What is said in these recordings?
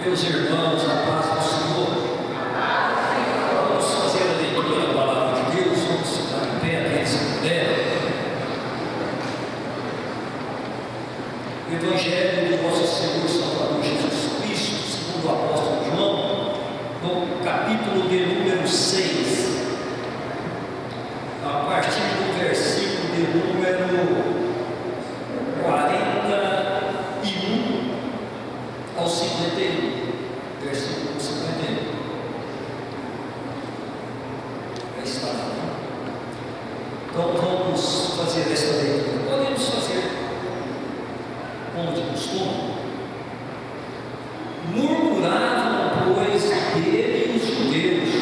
Meus irmãos, a paz do Senhor. Vamos fazer a leitura da palavra de Deus. Vamos ficar em pé, aqueles que puderem. O Evangelho do nosso Senhor Salvador Jesus Cristo, segundo o apóstolo João, no capítulo de número 6, a partir do versículo de número 41 ao 51, versículo 51. Aí está, né? Então vamos fazer esta leitura. Podemos fazer como de costume. Murmuravam, pois, dele os judeus,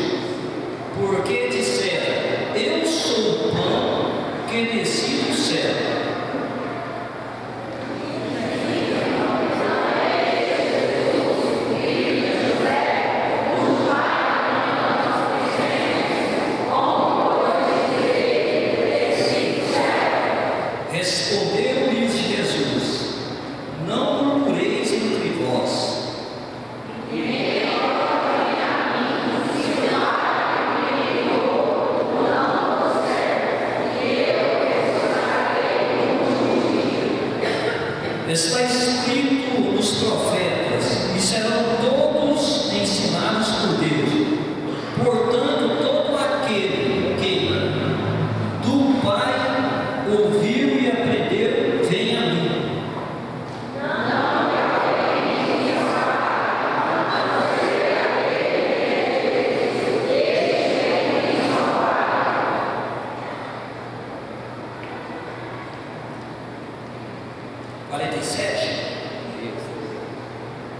porque disseram: eu sou o pão que desci do céu. Respondeu-lhes Jesus: não murmureis entre vós. Está escrito nos profetas, e serão todos ensinados por Deus. Portanto, todo aquele que do Pai ouviu e aprendeu, vem a mim.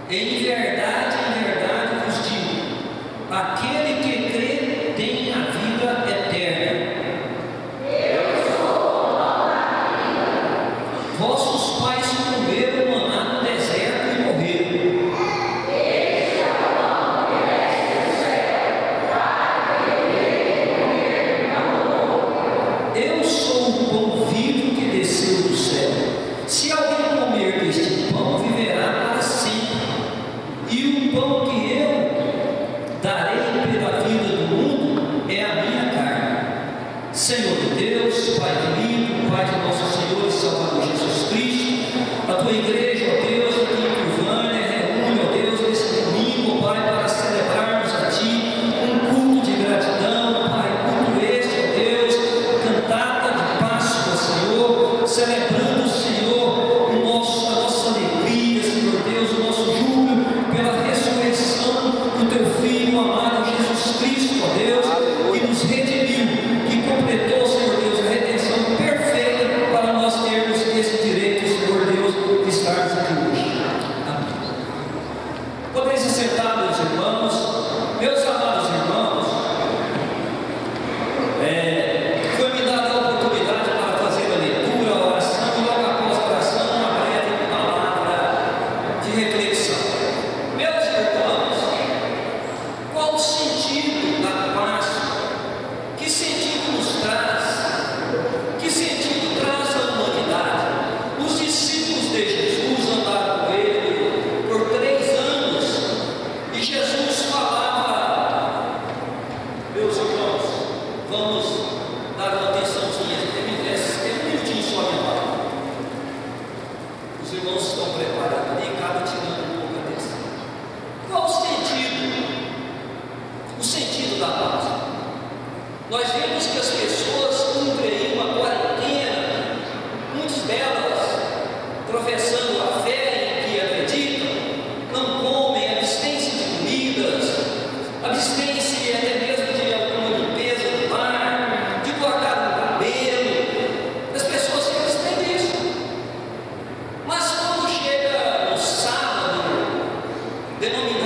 Em verdade vos digo: aquele que crê tem a vida eterna. Vossos pais comeram maná no deserto e morreram. Eu sou o pão vivo que desceu do céu. Se alguém comer deste pão, viverá para sempre. E o pão que eu darei pela vida do mundo é a minha carne. Senhor Deus, Pai querido, Pai de nosso Senhor e Salvador Jesus Cristo, a tua igreja, ó Deus, aqui em Turvânia, reúne, ó Deus, nesse domingo, Pai, para celebrarmos a Ti um culto de gratidão, Pai, culto este, ó Deus, cantada de Páscoa, Senhor, celebrando, Senhor, a nossa alegria, Senhor Deus, o nosso júbilo pela ressurreição do Teu Filho amado Jesus Cristo, ó Deus, que nos redimiu, que completou, Senhor Deus, a redenção perfeita para nós termos esse direito, Senhor Deus, de estarmos aqui hoje. Amém. Podeis se sentar, meus irmãos, meus amados irmãos. Foi-me dada a oportunidade para fazer a leitura, a oração, e logo após a oração, uma breve palavra de reflexão. Meus irmãos, qual o sentido da Páscoa? Que sentido nos traz? Que sentido traz à humanidade? Os discípulos de Jesus andaram com ele por 3 anos, e Jesus falava. Meus irmãos, vamos dar uma atençãozinha, tem um minutinho só, minha palavra. Os irmãos estão preparados ali, cada tirando um pouco a atenção. Qual o sentido? O sentido da Páscoa. Nós vemos que as pessoas cumprem uma quarentena, muitas delas professando a fé em que acreditam, não comem, abstêm-se de comidas, abstêm-se até mesmo de alguma limpeza do lar, de cortar o cabelo. As pessoas se abstêm disso. Mas quando chega no sábado, denominado